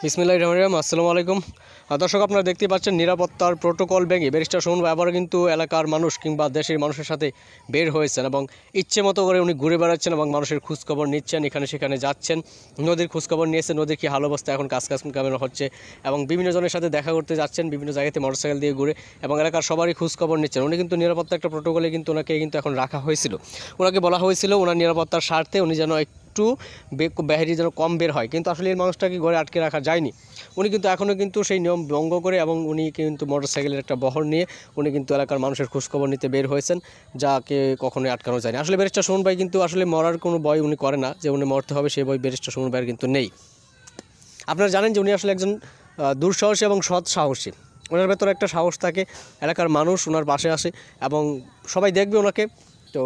বিসমিল্লাহির রহমানির রহিম। আসসালামু আলাইকুম দর্শক, আপনারা দেখতে পাচ্ছেন নিরাপত্তার প্রোটোকল ভেঙে ব্যারিস্টার সুমন ভাই আবারও কিন্তু এলাকার মানুষ কিংবা দেশের মানুষের সাথে বের হয়েছেন এবং ইচ্ছে মতো করে উনি ঘুরে বেড়াচ্ছেন এবং মানুষের খোঁজখবর নিচ্ছেন, এখানে সেখানে যাচ্ছেন, নদীর খোঁজখবর নিয়েছেন, নদীর কী হাল অবস্থা, এখন কাজ কেমন হচ্ছে এবং বিভিন্ন জনের সাথে দেখা করতে যাচ্ছেন, বিভিন্ন জায়গাতে মোটরসাইকেল দিয়ে ঘুরে এবং এলাকার সবারই খোঁজখবর নিচ্ছেন। উনি কিন্তু নিরাপত্তা একটা প্রোটোকলে কিন্তু ওনাকে কিন্তু এখন রাখা হয়েছিল, ওনাকে বলা হয়েছিল ওনার নিরাপত্তার স্বার্থে উনি যেন একটু বাইরে যেন কম বের হয়, কিন্তু আসলে এই মানুষটাকে ঘরে আটকে রাখা যায়নি। উনি কিন্তু এখনও কিন্তু সেই নিয়ম ভঙ্গ করে এবং উনি কিন্তু মোটরসাইকেলের একটা বহর নিয়ে উনি কিন্তু এলাকার মানুষের খোঁজখবর নিতে বের হয়েছেন, যাকে কখনোই আটকানো যায়নি। আসলে ব্যারিস্টার সুমন ভাই কিন্তু আসলে মরার কোনো ভয় উনি করে না, যে উনি মরতে হবে সেই ভয় ব্যারিস্টার সুমন ভাইয়ের কিন্তু নেই। আপনারা জানেন যে উনি আসলে একজন দুঃসাহসী এবং সৎ সাহসী, ওনার ভেতরে একটা সাহস থাকে, এলাকার মানুষ ওনার পাশে আসে এবং সবাই দেখবে ওনাকে। তো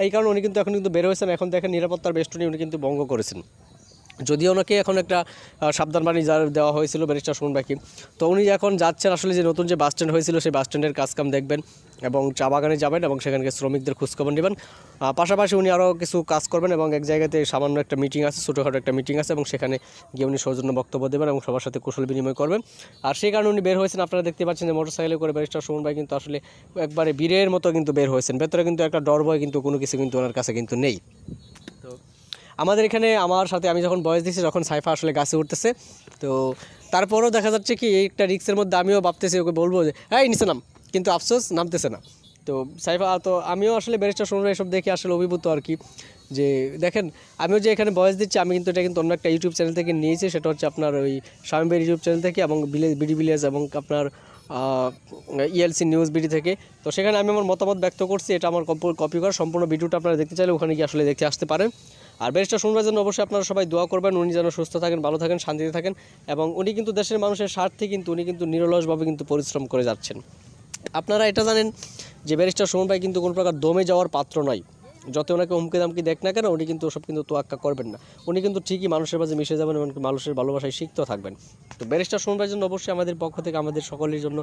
এই কারণে উনি কিন্তু এখন কিন্তু বের হয়েছেন। এখন দেখেন নিরাপত্তার বেষ্টনী উনি কিন্তু ভঙ্গ করেছেন, যদিও ওনাকে এখন একটা সাবধানবাণী দেওয়া হয়েছিল ব্যারিস্টার সুমন ভাইকে। তো উনি এখন যাচ্ছেন আসলে যে নতুন যে বাস স্ট্যান্ড হয়েছিল সেই বাস স্ট্যান্ডের কাজকাম দেখবেন এবং চা বাগানে যাবেন এবং সেখানকার শ্রমিকদের খোঁজখবর নেবেন। পাশাপাশি উনি আরও কিছু কাজ করবেন এবং এক জায়গাতে সামান্য একটা মিটিং আছে, ছোটোখাটো একটা মিটিং আছে এবং সেখানে গিয়ে উনি সৌজন্য বক্তব্য দেবেন এবং সবার সাথে কুশল বিনিময় করবেন। আর সেই কারণে উনি বের হয়েছেন। আপনারা দেখতে পাচ্ছেন যে মোটরসাইকেলে করে ব্যারিস্টার সুমন ভাই কিন্তু আসলে একবারে বীরের মতো কিন্তু বের হয়েছেন, ভেতরে কিন্তু একটা ডর ভয় কিন্তু কোনো কিছু কিন্তু ওনার কাছে কিন্তু নেই। তো আমাদের এখানে আমার সাথে আমি যখন বয়স দিচ্ছি, যখন সাইফা আসলে গাছে উঠতেছে, তো তারপরও দেখা যাচ্ছে কি এই একটা রিক্সের মধ্যে আমিও ভাবতেছি ওকে বলবো যে হ্যাঁ নিচে নাম, কিন্তু আফসোস নামতেছে না। তো সাইফা, তো আমিও আসলে ব্যারিস্টার সুমন ভাই এসব দেখে আসলে অভিভূত আর কি। যে দেখেন আমিও যে এখানে বয়স দিচ্ছি, আমি কিন্তু এটা কিন্তু অন্য একটা ইউটিউব চ্যানেল থেকে নিয়েছি, সেটা হচ্ছে আপনার ওই শামীম ভাইয়ের ইউটিউব চ্যানেল থেকে এবং বিডি ভিলেজ এবং আপনার ইএলসি নিউজ বিডি থেকে। তো সেখানে আমি আমার মতামত ব্যক্ত করছি, এটা আমার কপি করা সম্পূর্ণ ভিডিওটা আপনারা দেখতে চাইলে ওখানে গিয়ে আসলে দেখতে আসতে পারেন। আর ব্যারিস্টার সুমন ভাইয়ের জন্য অবশ্যই আপনারা সবাই দোয়া করবেন, উনি যেন সুস্থ থাকেন, ভালো থাকেন, শান্তিতে থাকেন এবং উনি কিন্তু দেশের মানুষের স্বার্থে কিন্তু উনি কিন্তু নিরলসভাবে কিন্তু পরিশ্রম করে যাচ্ছেন। আপনারা এটা জানেন যে ব্যারিস্টার সুমন ভাই কিন্তু কোনো প্রকার দমে যাওয়ার পাত্র নয়। যত ওনাকে হুমকি দামকি দেখ না কেন, উনি কিন্তু ওসব কিন্তু তোয়াক্কা করবেন না। উনি কিন্তু ঠিকই মানুষের মাঝে মিশে যাবেন এবং মানুষের ভালোবাসায় শিখতেও থাকবেন। তো ব্যারিস্টার সুমন ভাইয়ের জন্য অবশ্যই আমাদের পক্ষ থেকে আমাদের সকলের জন্য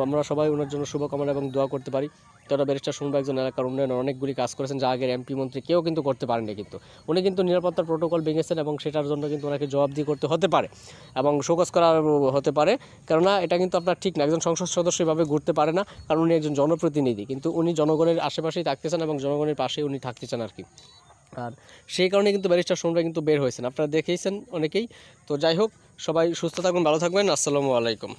আমরা সবাই ওনার জন্য শুভকামনা এবং দোয়া করতে পারি। তারা ব্যারিস্টার সুমন ভাই একজন এলাকার উন্নয়নে অনেকগুলি কাজ করেছেন, যা আগের এমপি মন্ত্রী কেউ কিন্তু করতে পারেনি। কিন্তু উনি কিন্তু নিরাপত্তার প্রোটোকল ভেঙেছেন এবং সেটার জন্য কিন্তু ওনাকে জবাবদিহি করতে হতে পারে এবং শোকজ করা হতে পারে, কেননা এটা কিন্তু আপনার ঠিক না। একজন সংসদ সদস্য এভাবে ঘুরতে পারে না, কারণ উনি একজন জনপ্রতিনিধি, কিন্তু উনি জনগণের আশেপাশেই থাকতে চান এবং জনগণের পাশেই উনি থাকতে চান আর কি। আর সেই কারণে কিন্তু ব্যারিস্টার সুমন ভাই কিন্তু বের হয়েছেন, আপনারা দেখেইছেন অনেকেই। তো যাই হোক, সবাই সুস্থ থাকবেন, ভালো থাকবেন। আসসালামু আলাইকুম।